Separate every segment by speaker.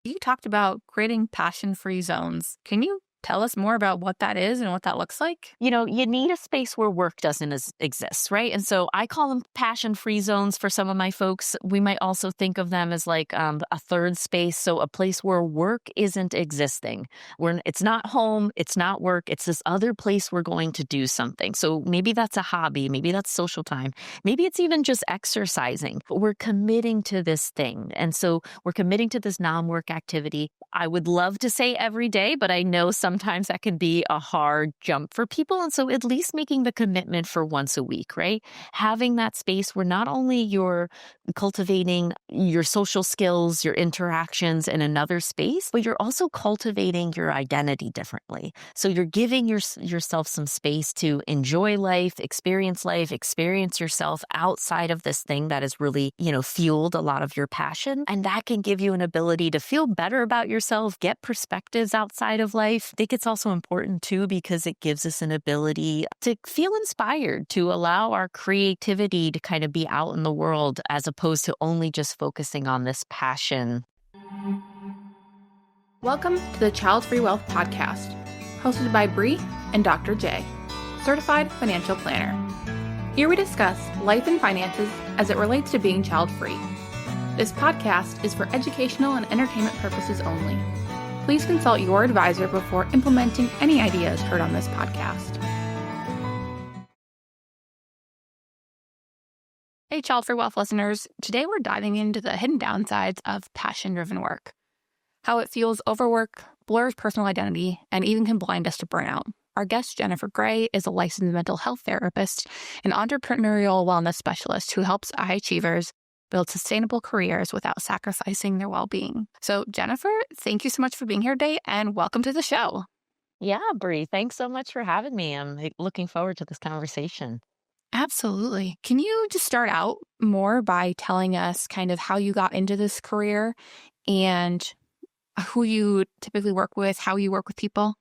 Speaker 1: You talked about creating passion-free zones. Can you tell us more about what that is and what that looks like?
Speaker 2: You need a space where work doesn't exist, right? And so I call them passion free zones for some of my folks. We might also think of them as like a third space. So a place where work isn't existing, where it's not home, it's not work, it's this other place we're going to do something. So maybe that's a hobby, maybe that's social time, maybe it's even just exercising, but we're committing to this thing. And so we're committing to this non work activity. I would love to say every day, but I know sometimes that can be a hard jump for people. And so at least making the commitment for once a week, right? Having that space where not only you're cultivating your social skills, your interactions in another space, but you're also cultivating your identity differently. So you're giving yourself some space to enjoy life, experience yourself outside of this thing that has really, fueled a lot of your passion. And that can give you an ability to feel better about yourself, get perspectives outside of life. I think it's also important too, because it gives us an ability to feel inspired, to allow our creativity to kind of be out in the world as opposed to only just focusing on this passion.
Speaker 1: Welcome to the Child Free Wealth Podcast, hosted by Bree and Dr. J, Certified Financial Planner. Here we discuss life and finances as it relates to being child-free. This podcast is for educational and entertainment purposes only. Please consult your advisor before implementing any ideas heard on this podcast. Hey, Child Free Wealth listeners. Today we're diving into the hidden downsides of passion-driven work, how it fuels overwork, blurs personal identity, and even can blind us to burnout. Our guest, Jennifer Gray, is a licensed mental health therapist and entrepreneurial wellness specialist who helps high achievers build sustainable careers without sacrificing their well-being. So, Jennifer, thank you so much for being here today, and welcome to the show.
Speaker 2: Yeah, Bree, thanks so much for having me. I'm looking forward to this conversation.
Speaker 1: Absolutely. Can you just start out more by telling us kind of how you got into this career and who you typically work with, how you work with people?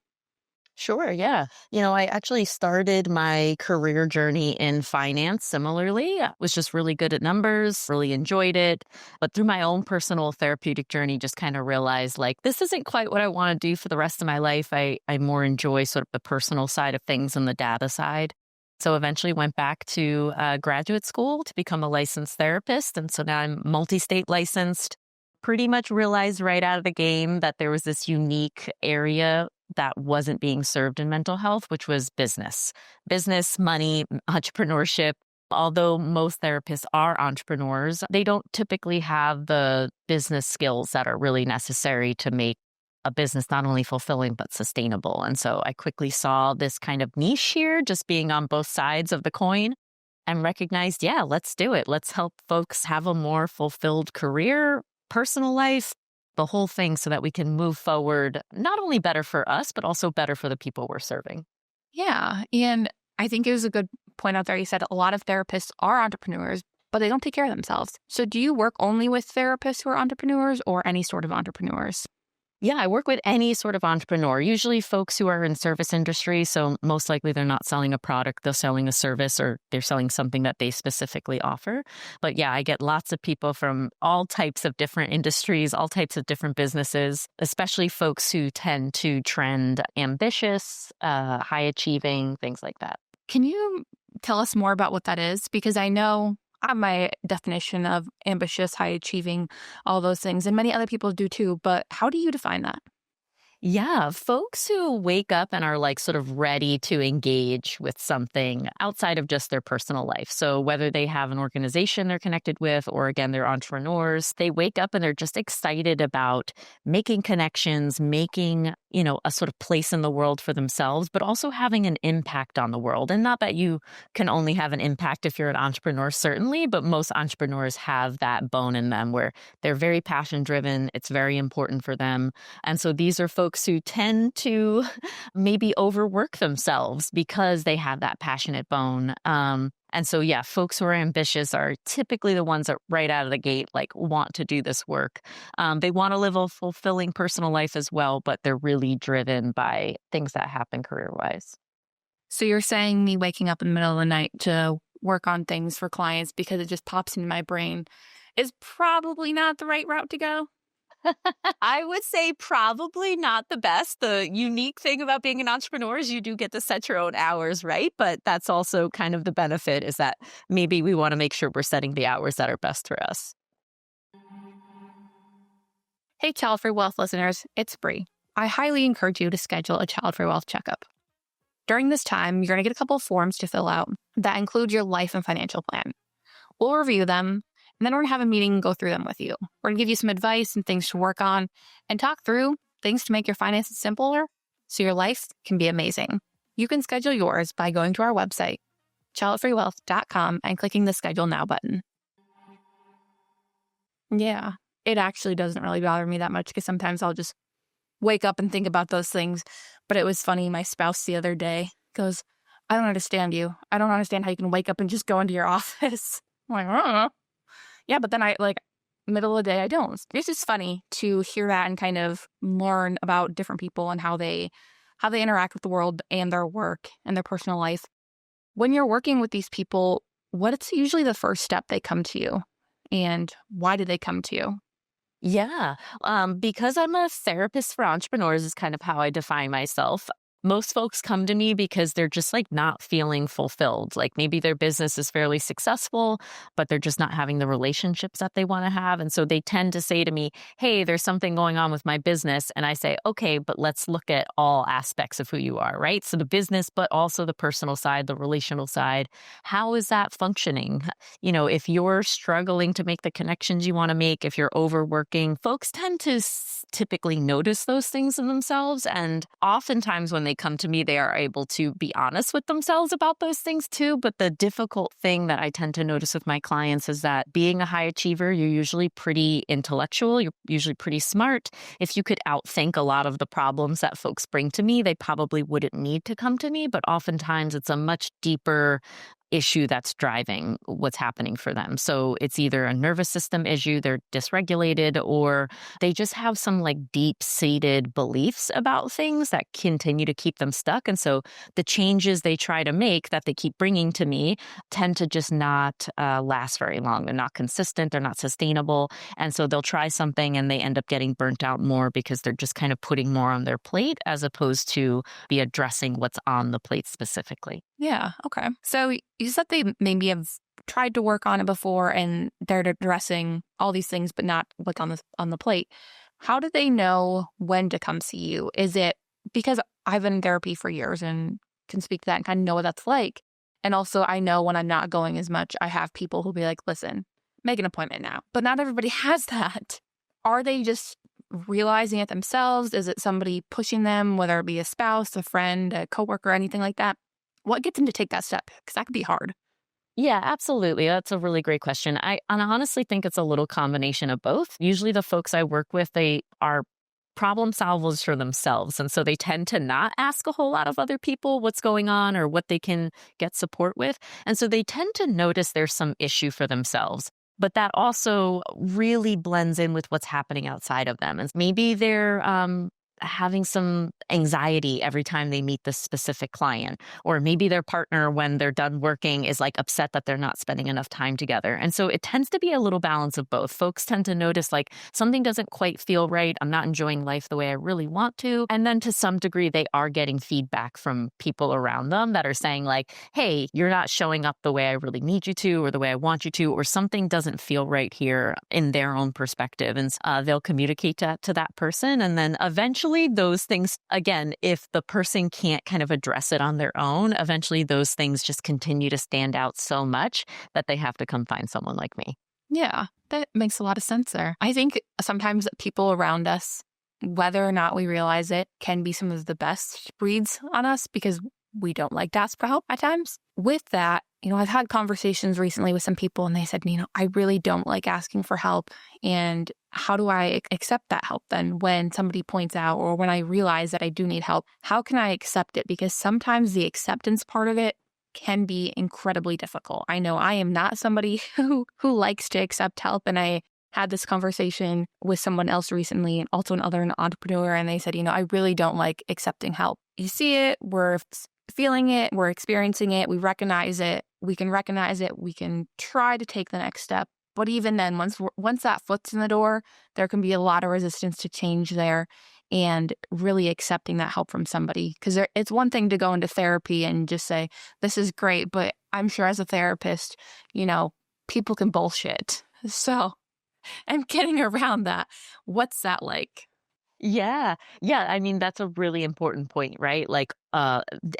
Speaker 2: Sure, yeah. I actually started my career journey in finance similarly. I was just really good at numbers, really enjoyed it. But through my own personal therapeutic journey, just kind of realized like this isn't quite what I want to do for the rest of my life. I more enjoy sort of the personal side of things and the data side. So eventually went back to graduate school to become a licensed therapist. And so now I'm multi-state licensed. Pretty much realized right out of the game that there was this unique area that wasn't being served in mental health, which was business, money, entrepreneurship. Although most therapists are entrepreneurs, they don't typically have the business skills that are really necessary to make a business not only fulfilling, but sustainable. And so I quickly saw this kind of niche here, just being on both sides of the coin, and recognized, yeah, let's do it. Let's help folks have a more fulfilled career, personal life, the whole thing, so that we can move forward, not only better for us, but also better for the people we're serving.
Speaker 1: Yeah. And I think it was a good point out there. You said a lot of therapists are entrepreneurs, but they don't take care of themselves. So do you work only with therapists who are entrepreneurs or any sort of entrepreneurs?
Speaker 2: Yeah, I work with any sort of entrepreneur, usually folks who are in service industry. So most likely they're not selling a product, they're selling a service, or they're selling something that they specifically offer. But yeah, I get lots of people from all types of different industries, all types of different businesses, especially folks who tend to trend ambitious, high achieving, things like that.
Speaker 1: Can you tell us more about what that is? Because I know I have my definition of ambitious, high achieving, all those things, and many other people do too. But how do you define that?
Speaker 2: Yeah, folks who wake up and are like sort of ready to engage with something outside of just their personal life. So whether they have an organization they're connected with, or again, they're entrepreneurs, they wake up and they're just excited about making connections, making, a sort of place in the world for themselves, but also having an impact on the world. And not that you can only have an impact if you're an entrepreneur, certainly, but most entrepreneurs have that bone in them where they're very passion driven. It's very important for them. And so these are folks who tend to maybe overwork themselves because they have that passionate bone. And so, yeah, folks who are ambitious are typically the ones that right out of the gate, like want to do this work. They want to live a fulfilling personal life as well, but they're really driven by things that happen career-wise.
Speaker 1: So you're saying me waking up in the middle of the night to work on things for clients because it just pops into my brain is probably not the right route to go?
Speaker 2: I would say probably not the best. The unique thing about being an entrepreneur is you do get to set your own hours, right? But that's also kind of the benefit is that maybe we want to make sure we're setting the hours that are best for us.
Speaker 1: Hey, Child Free Wealth listeners, it's Bree. I highly encourage you to schedule a Child Free Wealth checkup. During this time, you're going to get a couple of forms to fill out that include your life and financial plan. We'll review them, and then we're going to have a meeting and go through them with you. We're going to give you some advice and things to work on and talk through things to make your finances simpler so your life can be amazing. You can schedule yours by going to our website, childfreewealth.com, and clicking the Schedule Now button. Yeah, it actually doesn't really bother me that much because sometimes I'll just wake up and think about those things. But it was funny. My spouse the other day goes, I don't understand you. I don't understand how you can wake up and just go into your office. I'm like, I don't know. Yeah, but then middle of the day, I don't. It's just funny to hear that and kind of learn about different people and how they interact with the world and their work and their personal life. When you're working with these people, what's usually the first step they come to you? And why do they come to you?
Speaker 2: Yeah. Because I'm a therapist for entrepreneurs is kind of how I define myself. Most folks come to me because they're just like not feeling fulfilled. Like maybe their business is fairly successful, but they're just not having the relationships that they want to have. And so they tend to say to me, hey, there's something going on with my business. And I say, okay, but let's look at all aspects of who you are, right? So the business, but also the personal side, the relational side. How is that functioning? You know, if you're struggling to make the connections you want to make, if you're overworking, folks tend to typically notice those things in themselves. And oftentimes when they come to me, they are able to be honest with themselves about those things too. But the difficult thing that I tend to notice with my clients is that being a high achiever, you're usually pretty intellectual, you're usually pretty smart. If you could outthink a lot of the problems that folks bring to me, they probably wouldn't need to come to me. But oftentimes it's a much deeper issue that's driving what's happening for them. So it's either a nervous system issue, they're dysregulated, or they just have some like deep-seated beliefs about things that continue to keep them stuck. And so the changes they try to make that they keep bringing to me tend to just not last very long. They're not consistent, they're not sustainable. And so they'll try something and they end up getting burnt out more because they're just kind of putting more on their plate as opposed to be addressing what's on the plate specifically.
Speaker 1: Yeah, okay. So you said they maybe have tried to work on it before and they're addressing all these things, but not like on the plate. How do they know when to come see you? Is it because I've been in therapy for years and can speak to that and kind of know what that's like? And also I know when I'm not going as much, I have people who'll be like, listen, make an appointment now. But not everybody has that. Are they just realizing it themselves? Is it somebody pushing them, whether it be a spouse, a friend, a coworker, anything like that? What gets them to take that step? Because that could be hard.
Speaker 2: Yeah, absolutely. That's a really great question. And I honestly think it's a little combination of both. Usually the folks I work with, they are problem solvers for themselves. And so they tend to not ask a whole lot of other people what's going on or what they can get support with. And so they tend to notice there's some issue for themselves. But that also really blends in with what's happening outside of them. And maybe they're having some anxiety every time they meet this specific client, or maybe their partner, when they're done working, is like upset that they're not spending enough time together. And so it tends to be a little balance of both. Folks tend to notice like something doesn't quite feel right. I'm not enjoying life the way I really want to. And then to some degree, they are getting feedback from people around them that are saying like, hey, you're not showing up the way I really need you to, or the way I want you to, or something doesn't feel right here in their own perspective. And they'll communicate that to that person. And then eventually those things, again, if the person can't kind of address it on their own, eventually those things just continue to stand out so much that they have to come find someone like me.
Speaker 1: Yeah, that makes a lot of sense there. I think sometimes people around us, whether or not we realize it, can be some of the best breeds on us because we don't like to ask for help at times. With that, I've had conversations recently with some people and they said, I really don't like asking for help. And how do I accept that help then when somebody points out or when I realize that I do need help? How can I accept it? Because sometimes the acceptance part of it can be incredibly difficult. I know I am not somebody who likes to accept help. And I had this conversation with someone else recently, also another entrepreneur, and they said, I really don't like accepting help. You see it, we're feeling it, we're experiencing it, we recognize it, we can recognize it, we can try to take the next step, But even then, once that foot's in the door, there can be a lot of resistance to change there, and really accepting that help from somebody. Because it's one thing to go into therapy and just say, this is great. But I'm sure as a therapist, you know, people can bullshit. So I'm getting around that. What's that like?
Speaker 2: Yeah. Yeah, I mean, that's a really important point, right? Like,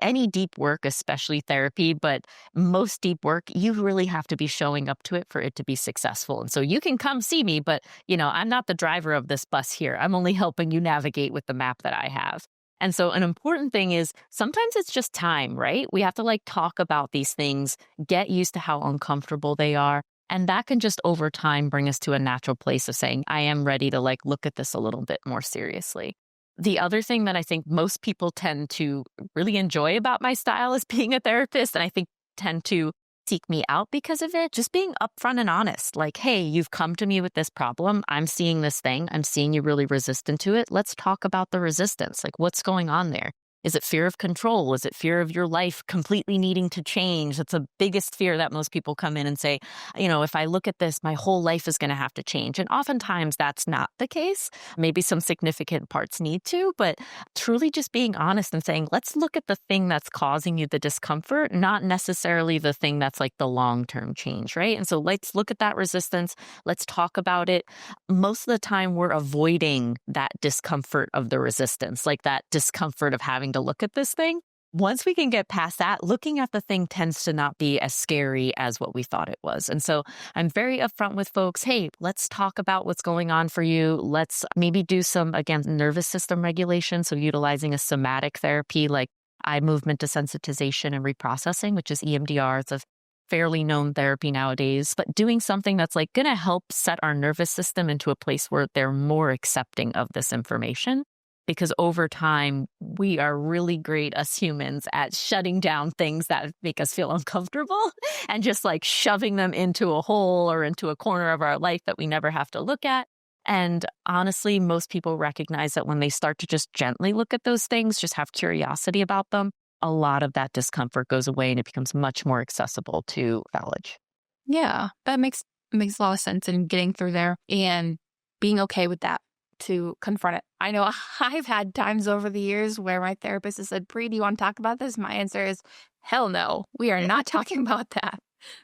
Speaker 2: any deep work, especially therapy, but most deep work, you really have to be showing up to it for it to be successful. And so you can come see me, but, I'm not the driver of this bus here. I'm only helping you navigate with the map that I have. And so an important thing is sometimes it's just time, right? We have to like talk about these things, get used to how uncomfortable they are. And that can just over time bring us to a natural place of saying, I am ready to like look at this a little bit more seriously. The other thing that I think most people tend to really enjoy about my style as being a therapist, and I think tend to seek me out because of it, just being upfront and honest. Like, hey, you've come to me with this problem. I'm seeing this thing. I'm seeing you really resistant to it. Let's talk about the resistance. Like, what's going on there? Is it fear of control? Is it fear of your life completely needing to change? That's the biggest fear that most people come in and say, if I look at this, my whole life is going to have to change. And oftentimes that's not the case. Maybe some significant parts need to, but truly just being honest and saying, let's look at the thing that's causing you the discomfort, not necessarily the thing that's like the long-term change, right? And so let's look at that resistance. Let's talk about it. Most of the time we're avoiding that discomfort of the resistance, like that discomfort of having to look at this thing. Once we can get past that, looking at the thing tends to not be as scary as what we thought it was. And so I'm very upfront with folks. Hey, let's talk about what's going on for you. Let's maybe do some, again, nervous system regulation. So utilizing a somatic therapy like eye movement desensitization and reprocessing, which is EMDR. It's a fairly known therapy nowadays, but doing something that's like going to help set our nervous system into a place where they're more accepting of this information. Because over time, we are really great as humans at shutting down things that make us feel uncomfortable and just like shoving them into a hole or into a corner of our life that we never have to look at. And honestly, most people recognize that when they start to just gently look at those things, just have curiosity about them, a lot of that discomfort goes away and it becomes much more accessible to knowledge.
Speaker 1: Yeah, that makes a lot of sense in getting through there and being okay with that to confront it. I know I've had times over the years where my therapist has said, Bree, do you want to talk about this? My answer is, hell no. We are not talking about that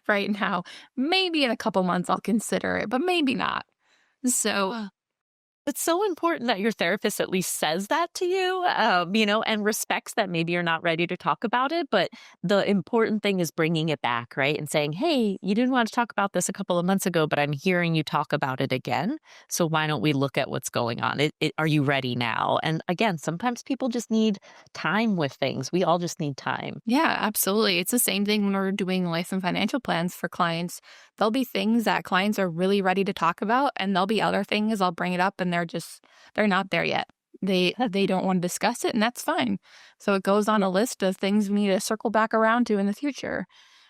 Speaker 1: right now. Maybe in a couple months I'll consider it, but maybe not. So
Speaker 2: It's so important that your therapist at least says that to you, and respects that maybe you're not ready to talk about it. But the important thing is bringing it back, right? And saying, hey, you didn't want to talk about this a couple of months ago, but I'm hearing you talk about it again. So why don't we look at what's going on? Are you ready now? And again, sometimes people just need time with things. We all just need time.
Speaker 1: yeah, absolutely. It's the same thing when we're doing life and financial plans for clients. There'll be things that clients are really ready to talk about, and there'll be other things I'll bring it up and they're not there yet. They don't want to discuss it, and that's fine. So it goes on a list of things we need to circle back around to in the future.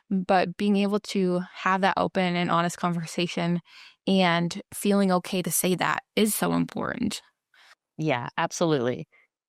Speaker 1: But being able to have that open and honest conversation and feeling okay to say that is so important.
Speaker 2: Yeah, absolutely.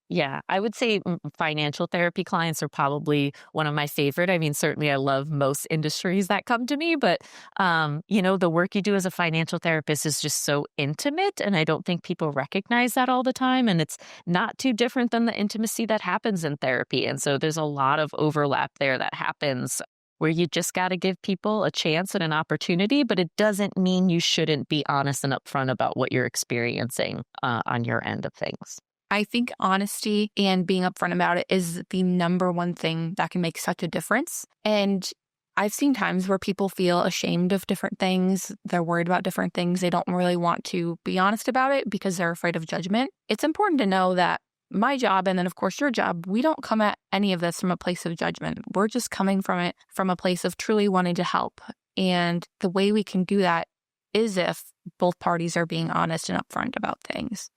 Speaker 2: Yeah, I would say financial therapy clients are probably one of my favorite. I mean, certainly I love most industries that come to me, but the work you do as a financial therapist is just so intimate, and I don't think people recognize that all the time. And it's not too different than the intimacy that happens in therapy. And so there's a lot of overlap there that happens where you just got to give people a chance and an opportunity, but it doesn't mean you shouldn't be honest and upfront about what you're experiencing on your end of things.
Speaker 1: I think honesty and being upfront about it is the number one thing that can make such a difference. And I've seen times where people feel ashamed of different things. They're worried about different things. They don't really want to be honest about it because they're afraid of judgment. It's important to know that my job, and then of course your job, we don't come at any of this from a place of judgment. We're just coming from it from a place of truly wanting to help. And the way we can do that is if both parties are being honest and upfront about things.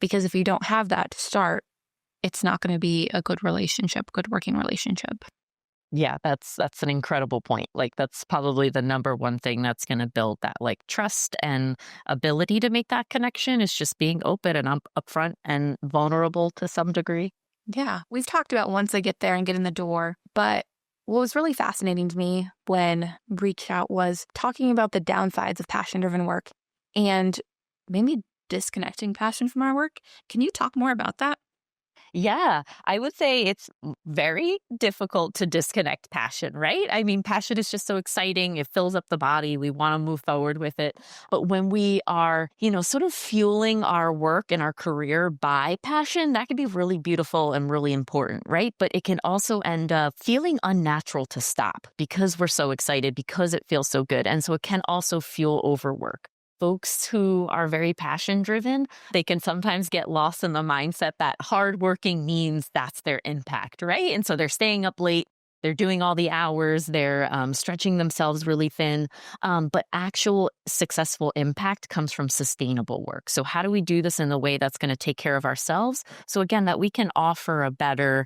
Speaker 1: Because if you don't have that to start, it's not going to be a good relationship, good working relationship.
Speaker 2: Yeah, that's an incredible point. Like that's probably the number one thing that's going to build that like trust and ability to make that connection is just being open and upfront and vulnerable to some degree.
Speaker 1: Yeah, we've talked about once I get there and get in the door, but What was really fascinating to me when we reached out was talking about the downsides of passion driven work and maybe disconnecting passion from our work. Can you talk more about that?
Speaker 2: Yeah, I would say it's very difficult to disconnect passion, right? I mean, passion is just so exciting. It fills up the body. We want to move forward with it. But when we are, sort of fueling our work and our career by passion, that can be really beautiful and really important, right? But it can also end up feeling unnatural to stop because we're so excited, because it feels so good. And so it can also fuel overwork. Folks who are very passion driven, they can sometimes get lost in the mindset that hardworking means that's their impact, right? And so they're staying up late. They're doing all the hours, they're stretching themselves really thin. But actual successful impact comes from sustainable work. So, how do we do this in a way that's going to take care of ourselves? So, again, that we can offer a better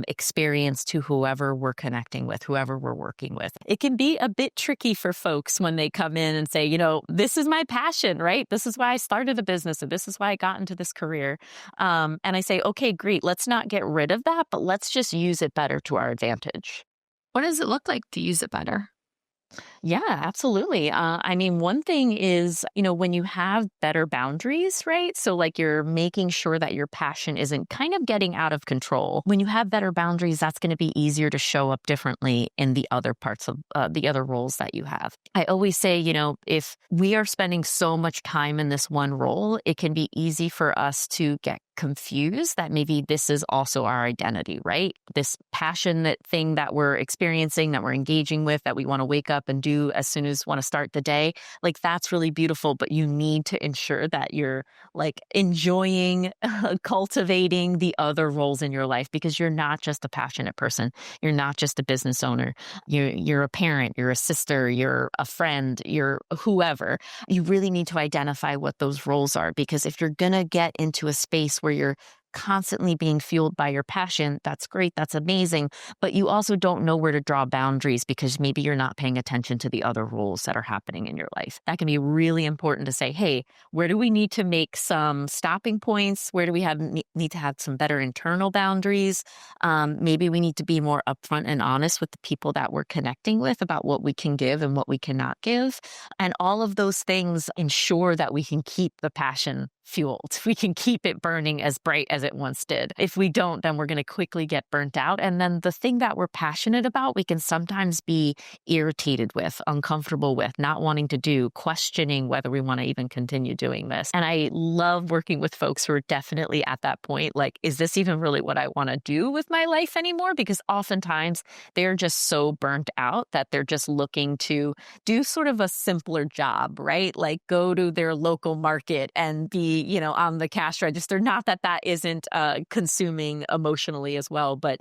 Speaker 2: experience to whoever we're connecting with, whoever we're working with. It can be a bit tricky for folks when they come in and say, this is my passion, right? This is why I started a business, or this is why I got into this career. And I say, okay, great. Let's not get rid of that, but let's just use it better to our advantage.
Speaker 1: What does it look like to use it better?
Speaker 2: Yeah, absolutely. I mean, one thing is, when you have better boundaries, right? So, like, you're making sure that your passion isn't kind of getting out of control. When you have better boundaries, that's going to be easier to show up differently in the other parts of the other roles that you have. I always say, if we are spending so much time in this one role, it can be easy for us to get confused that maybe this is also our identity, right? This passionate thing that we're experiencing, that we're engaging with, that we want to wake up and do as soon as want to start the day. Like, that's really beautiful, but you need to ensure that you're like enjoying cultivating the other roles in your life, because you're not just a passionate person. You're not just a business owner. You're a parent, you're a sister, you're a friend, you're whoever. You really need to identify what those roles are, because if you're going to get into a space where you're constantly being fueled by your passion, that's great, that's amazing. But you also don't know where to draw boundaries because maybe you're not paying attention to the other roles that are happening in your life. That can be really important to say, hey, where do we need to make some stopping points? Where do we need to have some better internal boundaries? Maybe we need to be more upfront and honest with the people that we're connecting with about what we can give and what we cannot give. And all of those things ensure that we can keep the passion fueled. We can keep it burning as bright as it once did. If we don't, then we're going to quickly get burnt out. And then the thing that we're passionate about, we can sometimes be irritated with, uncomfortable with, not wanting to do, questioning whether we want to even continue doing this. And I love working with folks who are definitely at that point, like, is this even really what I want to do with my life anymore? Because oftentimes they're just so burnt out that they're just looking to do sort of a simpler job, right? Like, go to their local market and be, on the cash register. Not that that isn't consuming emotionally as well, but,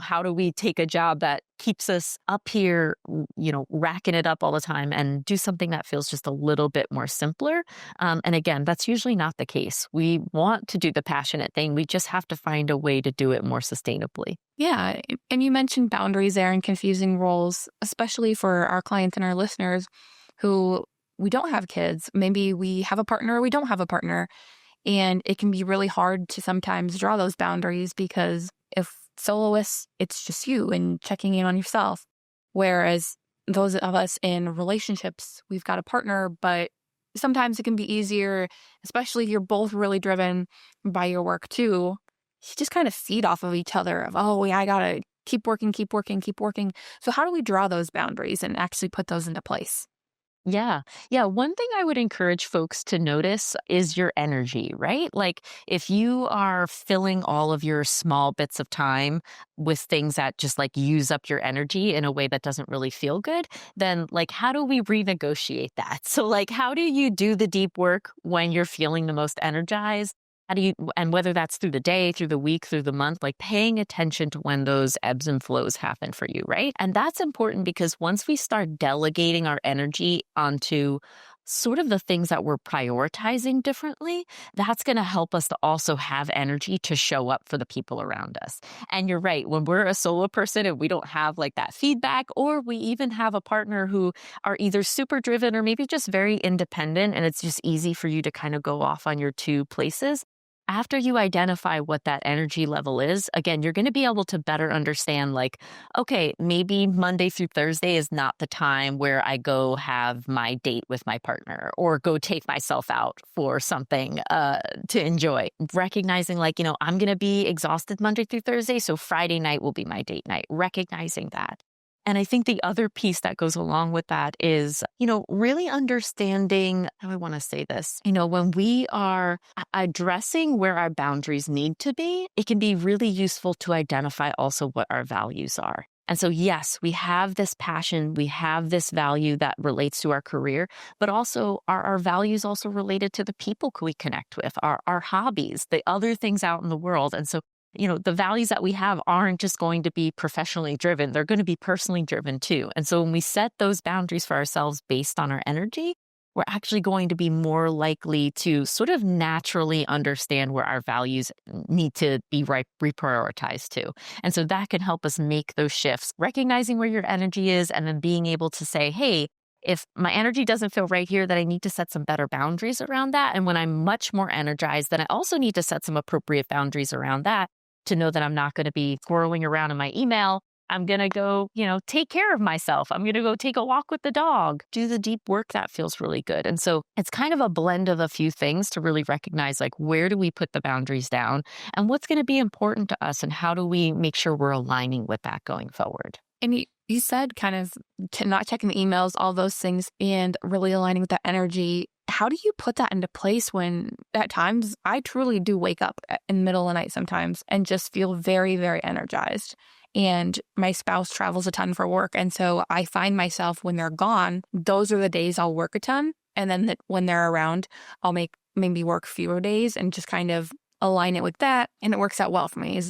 Speaker 2: how do we take a job that keeps us up here, racking it up all the time, and do something that feels just a little bit more simpler? And again, that's usually not the case. We want to do the passionate thing. We just have to find a way to do it more sustainably.
Speaker 1: Yeah. And you mentioned boundaries there and confusing roles, especially for our clients and our listeners who we don't have kids. Maybe we have a partner or we don't have a partner. And it can be really hard to sometimes draw those boundaries because if soloists, it's just you and checking in on yourself. Whereas those of us in relationships, we've got a partner, but sometimes it can be easier, especially if you're both really driven by your work too. You just kind of feed off of each other of, oh, yeah, I got to keep working, keep working, keep working. So how do we draw those boundaries and actually put those into place?
Speaker 2: Yeah. Yeah. One thing I would encourage folks to notice is your energy, right? Like, if you are filling all of your small bits of time with things that just like use up your energy in a way that doesn't really feel good, then like, how do we renegotiate that? So, like, how do you do the deep work when you're feeling the most energized? How do you, and whether that's through the day, through the week, through the month, like paying attention to when those ebbs and flows happen for you, right? And that's important because once we start delegating our energy onto sort of the things that we're prioritizing differently, that's going to help us to also have energy to show up for the people around us. And you're right, when we're a solo person and we don't have like that feedback, or we even have a partner who are either super driven or maybe just very independent, and it's just easy for you to kind of go off on your two places. after you identify what that energy level is, again, you're going to be able to better understand like, okay, maybe Monday through Thursday is not the time where I go have my date with my partner or go take myself out for something to enjoy. Recognizing like, I'm going to be exhausted Monday through Thursday. So Friday night will be my date night, recognizing that. And I think the other piece that goes along with that is, really understanding how I want to say this. When we are addressing where our boundaries need to be, it can be really useful to identify also what our values are. And so, yes, we have this passion, we have this value that relates to our career, but also our values also related to the people we connect with, our hobbies, the other things out in the world. And so the values that we have aren't just going to be professionally driven. They're going to be personally driven too. And so when we set those boundaries for ourselves based on our energy, we're actually going to be more likely to sort of naturally understand where our values need to be reprioritized to. And so that can help us make those shifts, recognizing where your energy is and then being able to say, hey, if my energy doesn't feel right here, that I need to set some better boundaries around that. And when I'm much more energized, then I also need to set some appropriate boundaries around that to know that I'm not going to be swirling around in my email. I'm going to go, take care of myself. I'm going to go take a walk with the dog, do the deep work that feels really good. And so it's kind of a blend of a few things to really recognize, like, where do we put the boundaries down and what's going to be important to us and how do we make sure we're aligning with that going forward?
Speaker 1: And you said kind of not checking the emails, all those things, and really aligning with that energy. How do you put that into place when at times I truly do wake up in the middle of the night sometimes and just feel very, very energized? And my spouse travels a ton for work. And so I find myself when they're gone, those are the days I'll work a ton. And then when they're around, I'll maybe work fewer days and just kind of align it with that. And it works out well for me.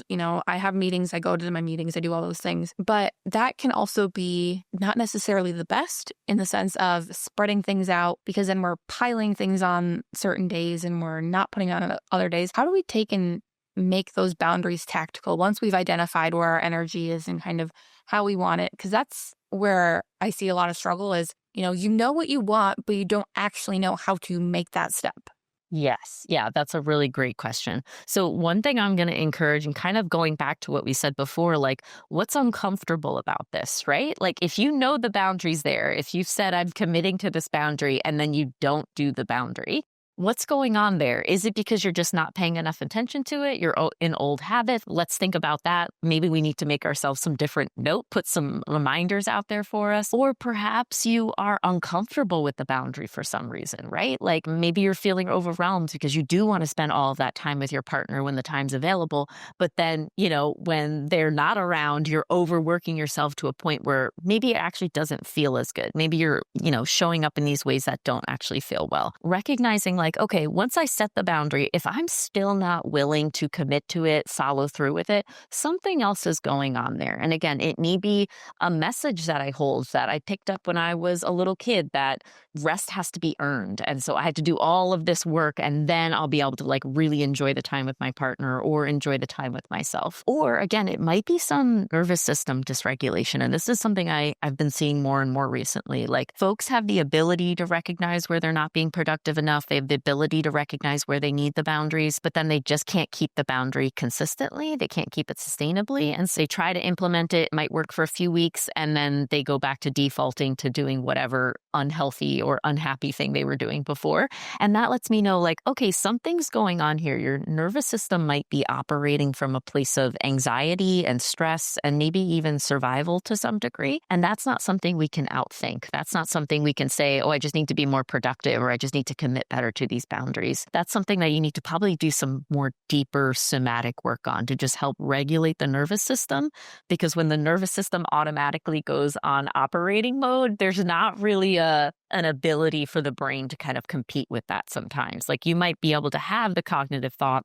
Speaker 1: I have meetings, I go to my meetings, I do all those things. But that can also be not necessarily the best in the sense of spreading things out, because then we're piling things on certain days and we're not putting on other days. How do we take and make those boundaries tactical once we've identified where our energy is and kind of how we want it? Because that's where I see a lot of struggle is, you know what you want, but you don't actually know how to make that step.
Speaker 2: Yes. Yeah, that's a really great question. So one thing I'm going to encourage, and kind of going back to what we said before, like, what's uncomfortable about this, right? Like, if you know the boundary's there, if you've said I'm committing to this boundary and then you don't do the boundary, what's going on there? Is it because you're just not paying enough attention to it? You're in old habit. Let's think about that. Maybe we need to make ourselves some different note, put some reminders out there for us. Or perhaps you are uncomfortable with the boundary for some reason, right? Like maybe you're feeling overwhelmed because you do want to spend all of that time with your partner when the time's available. But then, when they're not around, you're overworking yourself to a point where maybe it actually doesn't feel as good. Maybe you're, showing up in these ways that don't actually feel well. Recognizing like, okay, once I set the boundary, if I'm still not willing to commit to it, follow through with it, something else is going on there. And again, it may be a message that I hold that I picked up when I was a little kid, that rest has to be earned. And so I had to do all of this work and then I'll be able to like really enjoy the time with my partner or enjoy the time with myself. Or again, it might be some nervous system dysregulation. And this is something I've been seeing more and more recently. Like folks have the ability to recognize where they're not being productive enough. They have the ability to recognize where they need the boundaries, but then they just can't keep the boundary consistently. They can't keep it sustainably. And so they try to implement it. It might work for a few weeks, and then they go back to defaulting to doing whatever unhealthy or unhappy thing they were doing before. And that lets me know like, okay, something's going on here. Your nervous system might be operating from a place of anxiety and stress and maybe even survival to some degree. And that's not something we can outthink. That's not something we can say, oh, I just need to be more productive or I just need to commit better to these boundaries. That's something that you need to probably do some more deeper somatic work on to just help regulate the nervous system. Because when the nervous system automatically goes on operating mode, there's not really an ability for the brain to kind of compete with that sometimes. Like you might be able to have the cognitive thought,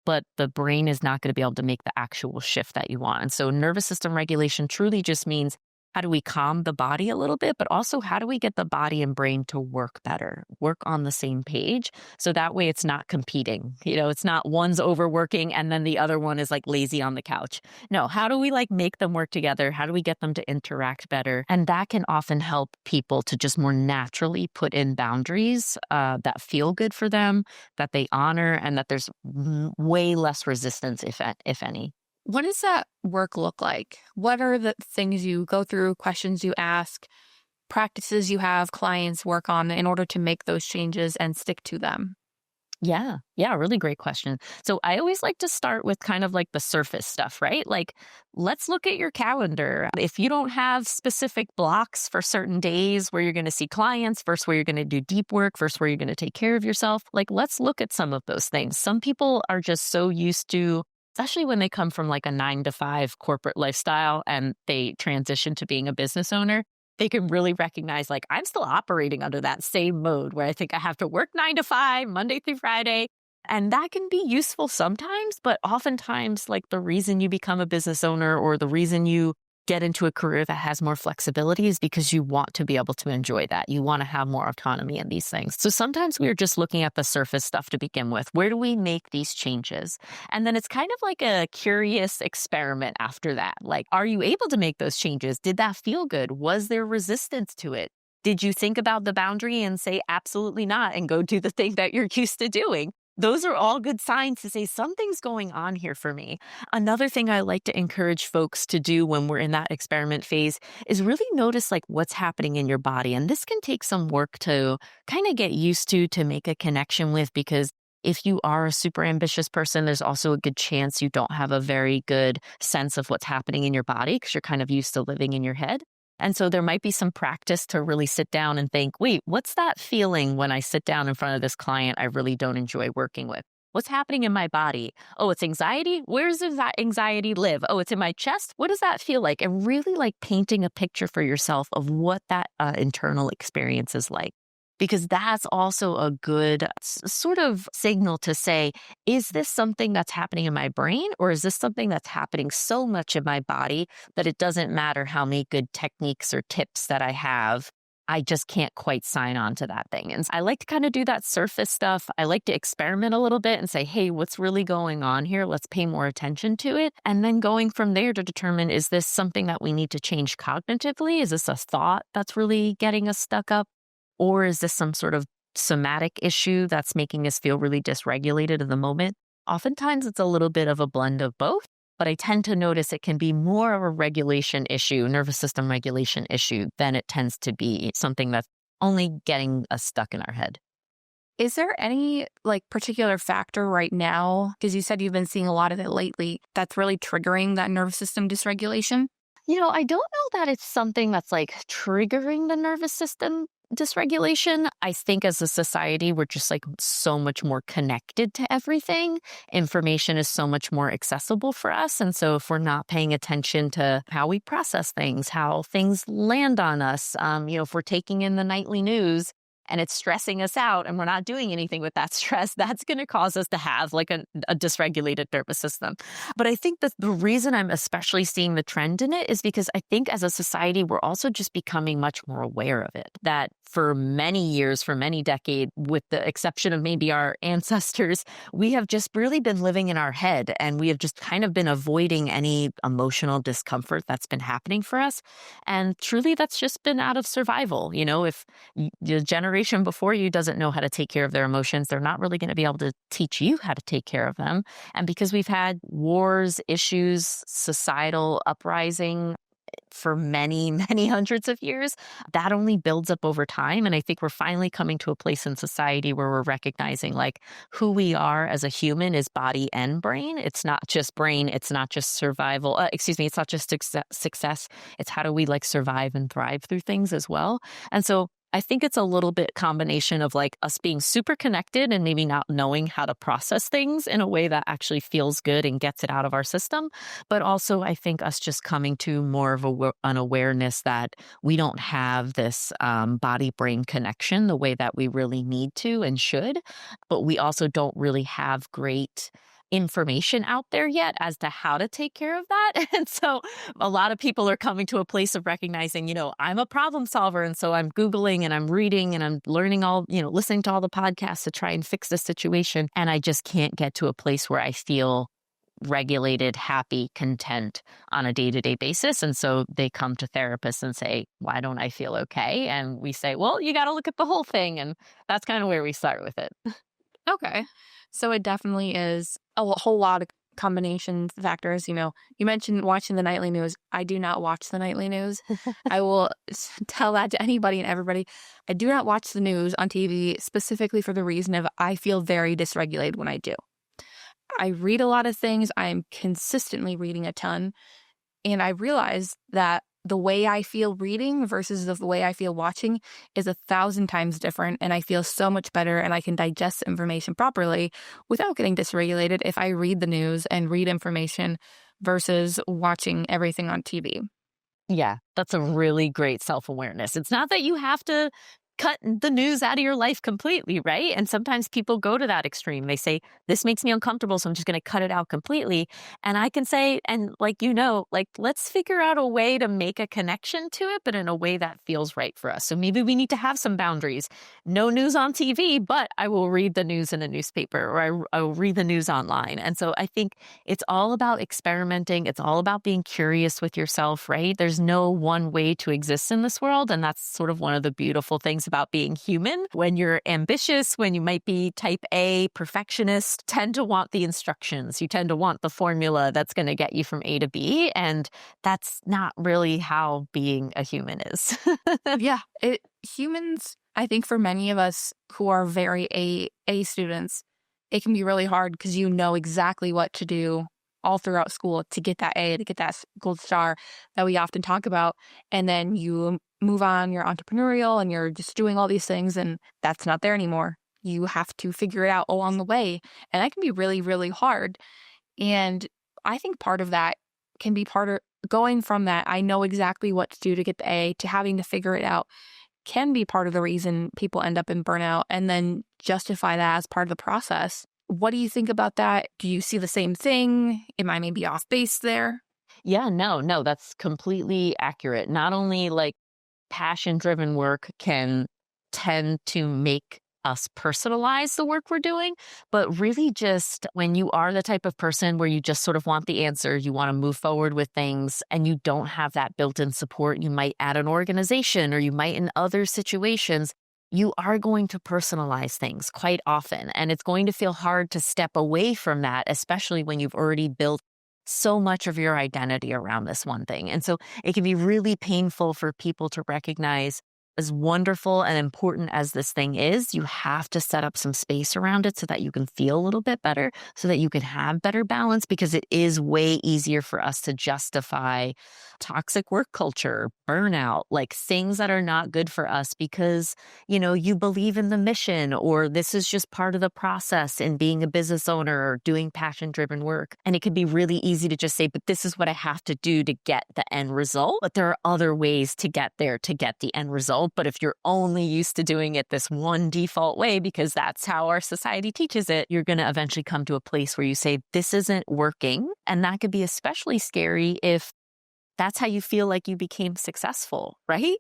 Speaker 2: but the brain is not going to be able to make the actual shift that you want. And so nervous system regulation truly just means How do we calm the body a little bit? But also, how do we get the body and brain to work better, work on the same page? So that way it's not competing. It's not one's overworking and then the other one is like lazy on the couch. No, how do we like make them work together? How do we get them to interact better? And that can often help people to just more naturally put in boundaries that feel good for them, that they honor, and that there's way less resistance, if any.
Speaker 1: What does that work look like? What are the things you go through, questions you ask, practices you have clients work on in order to make those changes and stick to them?
Speaker 2: Yeah. Yeah. Really great question. So I always like to start with kind of like the surface stuff, right? Like, let's look at your calendar. If you don't have specific blocks for certain days where you're going to see clients, first where you're going to do deep work, first where you're going to take care of yourself, like, let's look at some of those things. Some people are just so used to, especially when they come from like a 9 to 5 corporate lifestyle and they transition to being a business owner, they can really recognize, like, I'm still operating under that same mode where I think I have to work 9 to 5, Monday through Friday. And that can be useful sometimes, but oftentimes, like, the reason you become a business owner or the reason you get into a career that has more flexibility is because you want to be able to enjoy that. You want to have more autonomy in these things. So sometimes we're just looking at the surface stuff to begin with. Where do we make these changes? And then it's kind of like a curious experiment after that. Like, are you able to make those changes? Did that feel good? Was there resistance to it? Did you think about the boundary and say absolutely not and go do the thing that you're used to doing? Those are all good signs to say something's going on here for me. Another thing I like to encourage folks to do when we're in that experiment phase is really notice like what's happening in your body. And this can take some work to kind of get used to make a connection with, because if you are a super ambitious person, there's also a good chance you don't have a very good sense of what's happening in your body because you're kind of used to living in your head. And so there might be some practice to really sit down and think, wait, what's that feeling when I sit down in front of this client I really don't enjoy working with? What's happening in my body? Oh, it's anxiety. Where does that anxiety live? Oh, it's in my chest. What does that feel like? And really like painting a picture for yourself of what that internal experience is like. Because that's also a good sort of signal to say, is this something that's happening in my brain, or is this something that's happening so much in my body that it doesn't matter how many good techniques or tips that I have? I just can't quite sign on to that thing. And I like to kind of do that surface stuff. I like to experiment a little bit and say, hey, what's really going on here? Let's pay more attention to it. And then going from there to determine, is this something that we need to change cognitively? Is this a thought that's really getting us stuck up? Or is this some sort of somatic issue that's making us feel really dysregulated in the moment? Oftentimes it's a little bit of a blend of both, but I tend to notice it can be more of a regulation issue, nervous system regulation issue, than it tends to be something that's only getting us stuck in our head.
Speaker 1: Is there any like particular factor right now, because you said you've been seeing a lot of it lately, that's really triggering that nervous system dysregulation?
Speaker 2: I don't know that it's something that's like triggering the nervous system dysregulation. I think as a society, we're just like so much more connected to everything. Information is so much more accessible for us. And so if we're not paying attention to how we process things, how things land on us, if we're taking in the nightly news and it's stressing us out and we're not doing anything with that stress, that's going to cause us to have like a dysregulated nervous system. But I think that the reason I'm especially seeing the trend in it is because I think as a society, we're also just becoming much more aware of it. That for many years, for many decades, with the exception of maybe our ancestors, we have just really been living in our head and we have just kind of been avoiding any emotional discomfort that's been happening for us. And truly, that's just been out of survival. If the generation before you doesn't know how to take care of their emotions, they're not really going to be able to teach you how to take care of them. And because we've had wars, issues, societal uprising for many, many hundreds of years, that only builds up over time. And I think we're finally coming to a place in society where we're recognizing like who we are as a human is body and brain. It's not just brain. It's not just survival. It's not just success. It's how do we like survive and thrive through things as well. And so I think it's a little bit combination of like us being super connected and maybe not knowing how to process things in a way that actually feels good and gets it out of our system. But also I think us just coming to more of an awareness that we don't have this body-brain connection the way that we really need to and should. But we also don't really have great information out there yet as to how to take care of that. And so a lot of people are coming to a place of recognizing, I'm a problem solver. And so I'm Googling and I'm reading and I'm learning listening to all the podcasts to try and fix the situation. And I just can't get to a place where I feel regulated, happy, content on a day-to-day basis. And so they come to therapists and say, why don't I feel okay? And we say, well, you got to look at the whole thing. And that's kind of where we start with it.
Speaker 1: Okay. So it definitely is a whole lot of combinations, factors. You mentioned watching the nightly news. I do not watch the nightly news. I will tell that to anybody and everybody. I do not watch the news on TV specifically for the reason of I feel very dysregulated when I do. I read a lot of things. I'm consistently reading a ton. And I realize that the way I feel reading versus the way I feel watching is 1,000 times different. And I feel so much better and I can digest information properly without getting dysregulated if I read the news and read information versus watching everything on TV.
Speaker 2: Yeah, that's a really great self-awareness. It's not that you have to cut the news out of your life completely, right? And sometimes people go to that extreme. They say, this makes me uncomfortable, so I'm just going to cut it out completely. And I can say, and let's figure out a way to make a connection to it, but in a way that feels right for us. So maybe we need to have some boundaries. No news on TV, but I will read the news in a newspaper or I will read the news online. And so I think it's all about experimenting. It's all about being curious with yourself, right? There's no one way to exist in this world. And that's sort of one of the beautiful things about being human. When you're ambitious, when you might be type A, perfectionist, tend to want the instructions. You tend to want the formula that's going to get you from A to B. And that's not really how being a human is.
Speaker 1: Yeah. Humans, I think for many of us who are very A students, it can be really hard because you know exactly what to do all throughout school to get that A, to get that gold star that we often talk about. And then you move on, you're entrepreneurial and you're just doing all these things and that's not there anymore. You have to figure it out along the way. And that can be really, really hard. And I think part of that can be part of going from that, I know exactly what to do to get the A, to having to figure it out, can be part of the reason people end up in burnout and then justify that as part of the process. What do you think about that? Do you see the same thing? Am I maybe off base there?
Speaker 2: Yeah, no, that's completely accurate. Not only passion-driven work can tend to make us personalize the work we're doing, but really just when you are the type of person where you just sort of want the answer, you want to move forward with things and you don't have that built-in support, you might at an organization or you might in other situations, you are going to personalize things quite often. And it's going to feel hard to step away from that, especially when you've already built so much of your identity around this one thing. And so it can be really painful for people to recognize, as wonderful and important as this thing is, you have to set up some space around it so that you can feel a little bit better, so that you can have better balance, because it is way easier for us to justify toxic work culture, burnout, like things that are not good for us because, you believe in the mission or this is just part of the process in being a business owner or doing passion-driven work. And it can be really easy to just say, but this is what I have to do to get the end result. But there are other ways to get there to get the end result. But if you're only used to doing it this one default way, because that's how our society teaches it, you're going to eventually come to a place where you say, this isn't working. And that could be especially scary if that's how you feel like you became successful, right?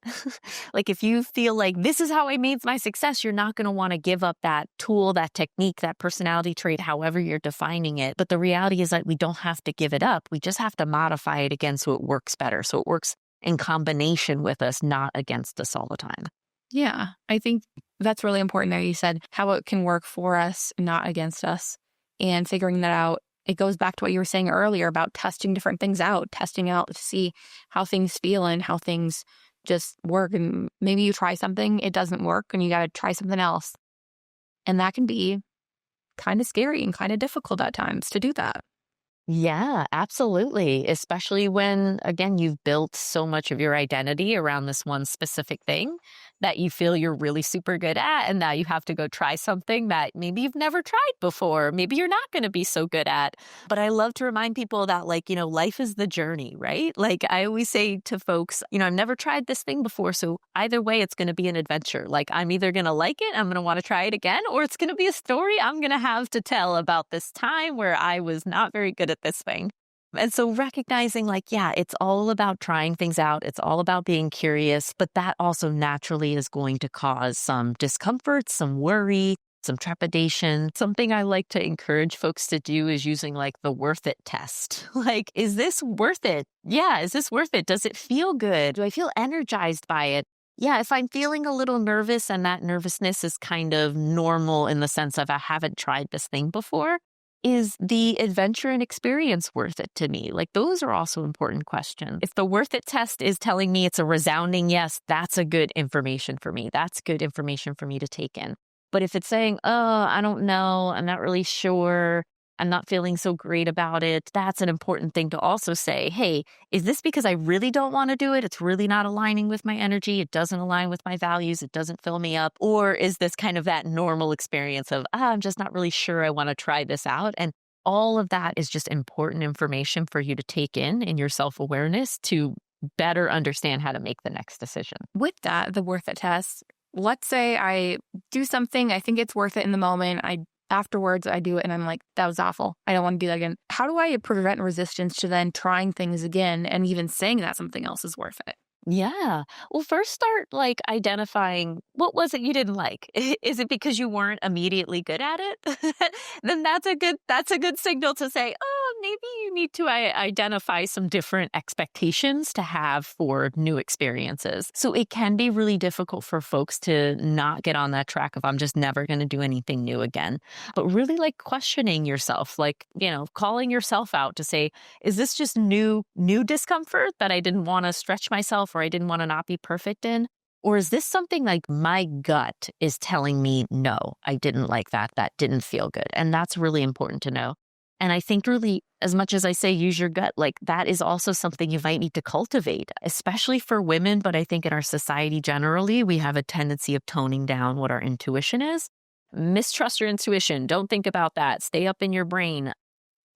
Speaker 2: Like if you feel like this is how I made my success, you're not going to want to give up that tool, that technique, that personality trait, however you're defining it. But the reality is that we don't have to give it up. We just have to modify it again so it works better. So it works in combination with us, not against us all the time.
Speaker 1: Yeah, I think that's really important there. You said how it can work for us, not against us, and figuring that out. It goes back to what you were saying earlier about testing different things out, testing out to see how things feel and how things just work. And maybe you try something, it doesn't work, and you got to try something else. And that can be kind of scary and kind of difficult at times to do that.
Speaker 2: Yeah, absolutely. Especially when, again, you've built so much of your identity around this one specific thing that you feel you're really super good at. And now you have to go try something that maybe you've never tried before. Maybe you're not going to be so good at. But I love to remind people that, like, life is the journey, right? Like I always say to folks, I've never tried this thing before. So either way, it's going to be an adventure. Like I'm either going to like it, I'm going to want to try it again, or it's going to be a story I'm going to have to tell about this time where I was not very good at this thing. And so recognizing like, yeah, it's all about trying things out. It's all about being curious, but that also naturally is going to cause some discomfort, some worry, some trepidation. Something I like to encourage folks to do is using like the worth it test. Like, is this worth it? Yeah, is this worth it? Does it feel good? Do I feel energized by it? Yeah, if I'm feeling a little nervous and that nervousness is kind of normal in the sense of I haven't tried this thing before, is the adventure and experience worth it to me? Like, those are also important questions. If the worth it test is telling me it's a resounding yes, that's a good information for me. That's good information for me to take in. But if it's saying, oh, I don't know, I'm not really sure, I'm not feeling so great about it, that's an important thing to also say, hey, is this because I really don't want to do it? It's really not aligning with my energy. It doesn't align with my values. It doesn't fill me up. Or is this kind of that normal experience of, I'm just not really sure I want to try this out? And all of that is just important information for you to take in your self awareness to better understand how to make the next decision.
Speaker 1: With that, the worth it test, let's say I do something, I think it's worth it in the moment. Afterwards, I do it and I'm like, that was awful. I don't want to do that again. How do I prevent resistance to then trying things again and even saying that something else is worth it?
Speaker 2: Yeah. Well, first start like identifying what was it you didn't like? Is it because you weren't immediately good at it? Then that's a good signal to say, oh, maybe you need to identify some different expectations to have for new experiences. So it can be really difficult for folks to not get on that track of I'm just never going to do anything new again. But really like questioning yourself, like, calling yourself out to say, is this just new discomfort that I didn't want to stretch myself or I didn't want to not be perfect in? Or is this something like my gut is telling me, no, I didn't like that. That didn't feel good. And that's really important to know. And I think really, as much as I say use your gut, like that is also something you might need to cultivate, especially for women. But I think in our society generally, we have a tendency of toning down what our intuition is. Mistrust your intuition. Don't think about that. Stay up in your brain.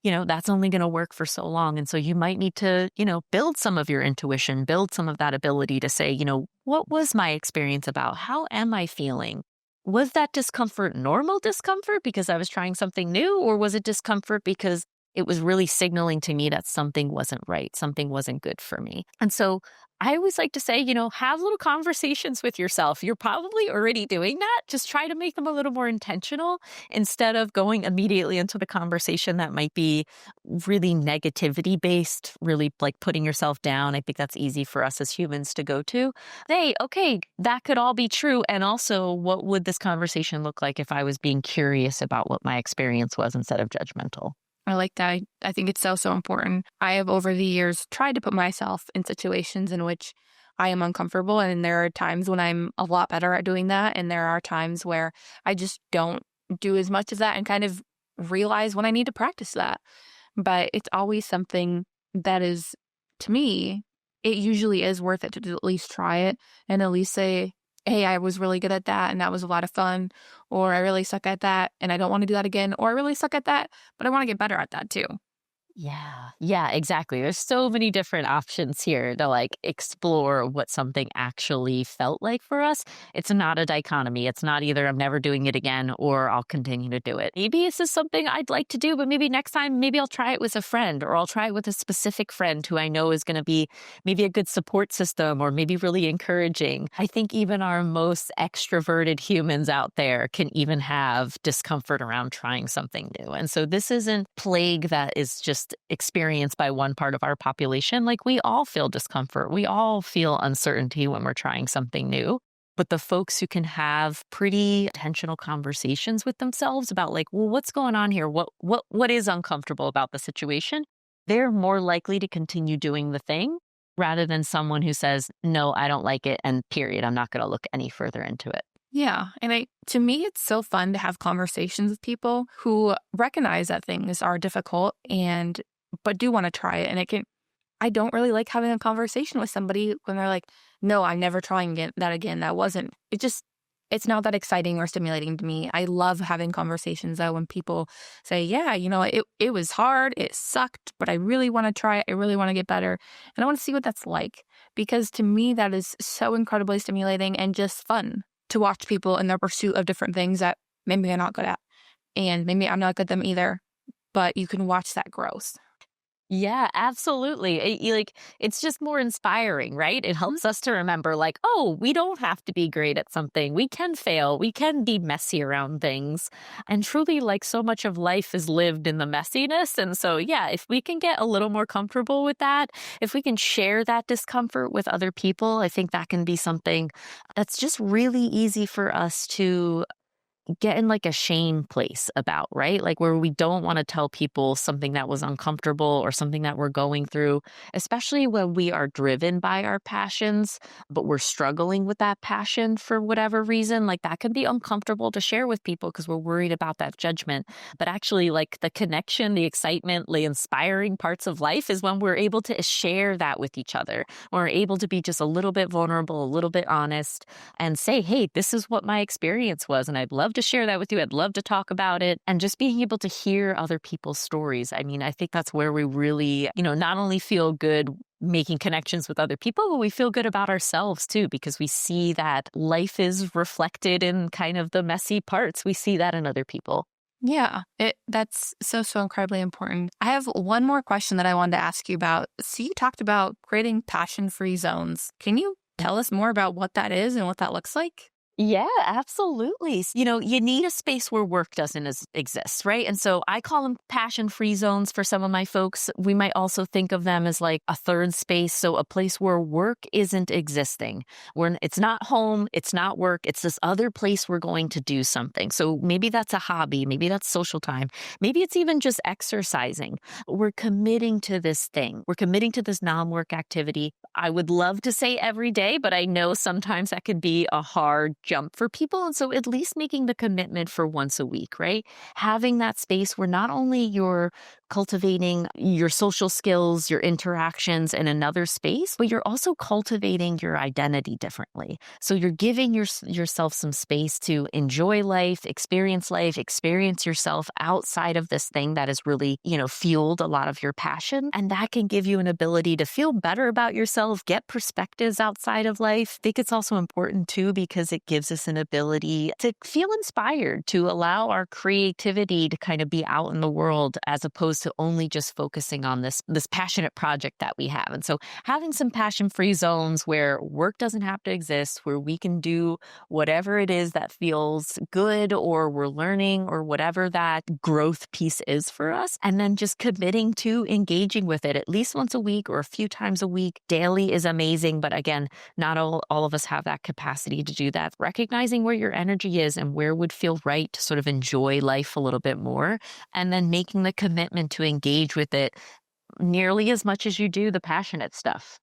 Speaker 2: That's only going to work for so long. And so you might need to, build some of your intuition, build some of that ability to say, what was my experience about? How am I feeling? Was that discomfort normal discomfort because I was trying something new? Or was it discomfort because it was really signaling to me that something wasn't right, something wasn't good for me? And so I always like to say, have little conversations with yourself. You're probably already doing that. Just try to make them a little more intentional instead of going immediately into the conversation that might be really negativity based, really like putting yourself down. I think that's easy for us as humans to go to. Hey, okay, that could all be true. And also, what would this conversation look like if I was being curious about what my experience was instead of judgmental?
Speaker 1: I like that. I think it's so, so important. I have over the years tried to put myself in situations in which I am uncomfortable. And there are times when I'm a lot better at doing that. And there are times where I just don't do as much of that and kind of realize when I need to practice that. But it's always something that is, to me, it usually is worth it to at least try it and at least say, hey, I was really good at that and that was a lot of fun. Or I really suck at that and I don't want to do that again. Or I really suck at that, but I want to get better at that too.
Speaker 2: Yeah. Yeah, exactly. There's so many different options here to like explore what something actually felt like for us. It's not a dichotomy. It's not either I'm never doing it again or I'll continue to do it. Maybe this is something I'd like to do, but maybe next time, maybe I'll try it with a friend or I'll try it with a specific friend who I know is going to be maybe a good support system or maybe really encouraging. I think even our most extroverted humans out there can even have discomfort around trying something new. And so this isn't plague that is just experienced by one part of our population. Like we all feel discomfort. We all feel uncertainty when we're trying something new. But the folks who can have pretty intentional conversations with themselves about like, well, what's going on here? What is uncomfortable about the situation? They're more likely to continue doing the thing rather than someone who says, no, I don't like it. And period. I'm not going to look any further into it.
Speaker 1: Yeah. And to me, it's so fun to have conversations with people who recognize that things are difficult and but do want to try it. And I don't really like having a conversation with somebody when they're like, no, I'm never trying that again. It's not that exciting or stimulating to me. I love having conversations though when people say, yeah, it was hard, it sucked, but I really want to try it. I really want to get better. And I want to see what that's like. Because to me, that is so incredibly stimulating and just fun to watch people in their pursuit of different things that maybe I'm not good at. And maybe I'm not good at them either, but you can watch that growth.
Speaker 2: Yeah, absolutely. It's just more inspiring, right? It
Speaker 1: Mhm.
Speaker 2: helps us to remember, like, oh, we don't have to be great at something. We can fail. We can be messy around things. And truly, like, so much of life is lived in the messiness. And so, yeah, if we can get a little more comfortable with that, if we can share that discomfort with other people, I think that can be something that's just really easy for us to get in like a shame place about, right? Like where we don't want to tell people something that was uncomfortable or something that we're going through, especially when we are driven by our passions, but we're struggling with that passion for whatever reason. Like that can be uncomfortable to share with people because we're worried about that judgment. But actually, like the connection, the excitement, the inspiring parts of life is when we're able to share that with each other. When we're able to be just a little bit vulnerable, a little bit honest, and say, hey, this is what my experience was. And I'd love to share that with you. I'd love to talk about it. And just being able to hear other people's stories. I mean, I think that's where we really, not only feel good making connections with other people, but we feel good about ourselves too, because we see that life is reflected in kind of the messy parts. We see that in other people.
Speaker 1: Yeah, that's so incredibly important. I have one more question that I wanted to ask you about. So you talked about creating passion-free zones. Can you tell us more about what that is and what that looks like?
Speaker 2: Yeah, absolutely. You need a space where work doesn't exist, right? And so I call them passion free zones for some of my folks. We might also think of them as like a third space. So a place where work isn't existing, where it's not home, it's not work, it's this other place we're going to do something. So maybe that's a hobby, maybe that's social time, maybe it's even just exercising. We're committing to this thing, we're committing to this non work activity. I would love to say every day, but I know sometimes that could be a hard jump for people. And so at least making the commitment for once a week, right? Having that space where not only you're cultivating your social skills, your interactions in another space, but you're also cultivating your identity differently. So you're giving yourself some space to enjoy life, experience yourself outside of this thing that has really, fueled a lot of your passion. And that can give you an ability to feel better about yourself, get perspectives outside of life. I think it's also important too, because it gives us an ability to feel inspired, to allow our creativity to kind of be out in the world as opposed to only just focusing on this passionate project that we have. And so having some passion-free zones where work doesn't have to exist, where we can do whatever it is that feels good or we're learning or whatever that growth piece is for us, and then just committing to engaging with it at least once a week or a few times a week. Daily is amazing, but again, not all of us have that capacity to do that. Recognizing where your energy is and where would feel right to sort of enjoy life a little bit more, and then making the commitment to engage with it nearly as much as you do the passionate stuff.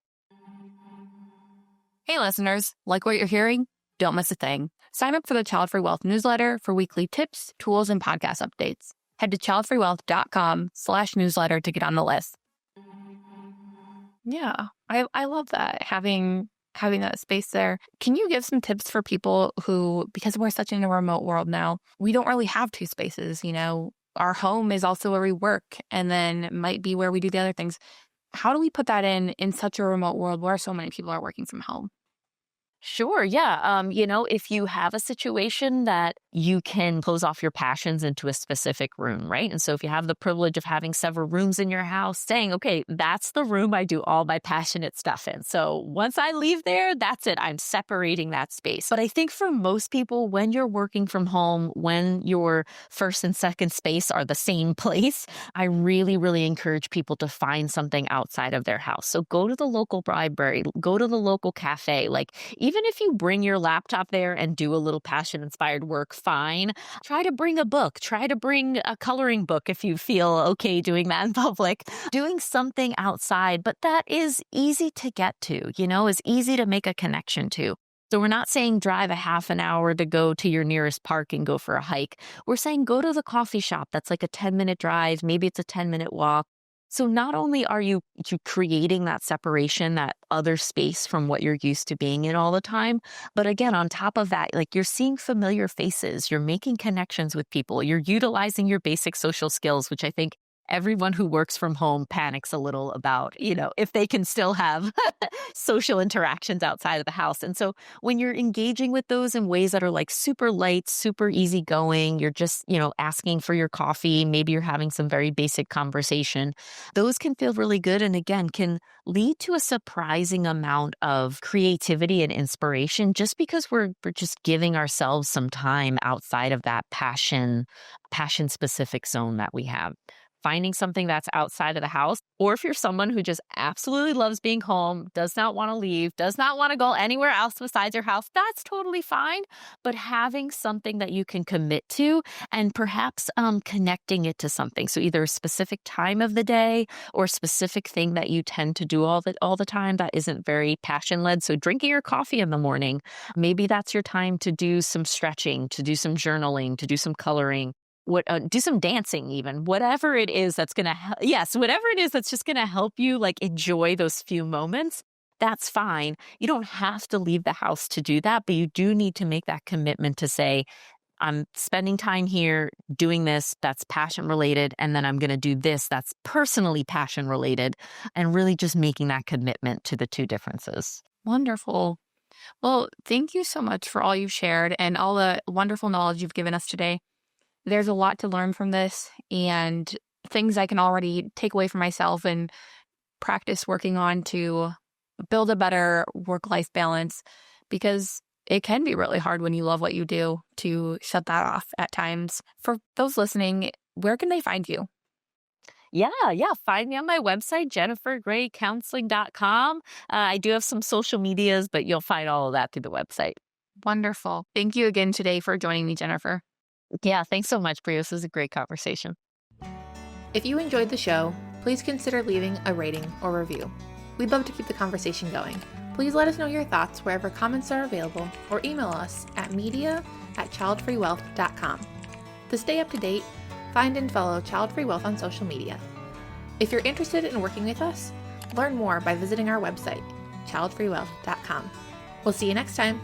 Speaker 1: Hey, listeners, like what you're hearing? Don't miss a thing. Sign up for the Child Free Wealth newsletter for weekly tips, tools, and podcast updates. Head to childfreewealth.com/newsletter to get on the list. Yeah, I love that, having that space there. Can you give some tips for people who, because we're such in a remote world now, we don't really have two spaces, Our home is also where we work and then might be where we do the other things. How do we put that in such a remote world where so many people are working from home?
Speaker 2: Sure. Yeah. If you have a situation that you can close off your passions into a specific room, right? And so if you have the privilege of having several rooms in your house, saying, okay, that's the room I do all my passionate stuff in. So once I leave there, that's it. I'm separating that space. But I think for most people, when you're working from home, when your first and second space are the same place, I really, really encourage people to find something outside of their house. So go to the local library, go to the local cafe, like, even if you bring your laptop there and do a little passion inspired work, fine. Try to bring a book. Try to bring a coloring book if you feel okay doing that in public. Doing something outside, but that is easy to get to, is easy to make a connection to. So we're not saying drive a half an hour to go to your nearest park and go for a hike. We're saying go to the coffee shop. That's like a 10-minute drive. Maybe it's a 10-minute walk. So not only are you creating that separation, that other space from what you're used to being in all the time, but again, on top of that, like you're seeing familiar faces, you're making connections with people, you're utilizing your basic social skills, which I think everyone who works from home panics a little about, if they can still have social interactions outside of the house. And so when you're engaging with those in ways that are like super light, super easygoing, you're just, asking for your coffee, maybe you're having some very basic conversation, those can feel really good. And again, can lead to a surprising amount of creativity and inspiration just because we're just giving ourselves some time outside of that passion specific zone that we have. Finding something that's outside of the house, or if you're someone who just absolutely loves being home, does not want to leave, does not want to go anywhere else besides your house, that's totally fine. But having something that you can commit to and perhaps connecting it to something. So either a specific time of the day or a specific thing that you tend to do all the time that isn't very passion led. So drinking your coffee in the morning, maybe that's your time to do some stretching, to do some journaling, to do some coloring, do some dancing, even whatever it is that's going to whatever it is that's just going to help you like enjoy those few moments. That's fine. You don't have to leave the house to do that, but you do need to make that commitment to say, I'm spending time here doing this that's passion related, and then I'm going to do this that's personally passion related, and really just making that commitment to the two differences.
Speaker 1: Wonderful. Well, thank you so much for all you've shared and all the wonderful knowledge you've given us today. There's a lot to learn from this and things I can already take away for myself and practice working on to build a better work-life balance, because it can be really hard when you love what you do to shut that off at times. For those listening, where can they find you?
Speaker 2: Yeah. Find me on my website, jennifergraycounseling.com. I do have some social medias, but you'll find all of that through the website.
Speaker 1: Wonderful. Thank you again today for joining me, Jennifer.
Speaker 2: Yeah, thanks so much, Bria. This was a great conversation.
Speaker 3: If you enjoyed the show, please consider leaving a rating or review. We'd love to keep the conversation going. Please let us know your thoughts wherever comments are available, or email us at media@childfreewealth.com. To stay up to date, find and follow Child Free Wealth on social media. If you're interested in working with us, learn more by visiting our website, childfreewealth.com. We'll see you next time.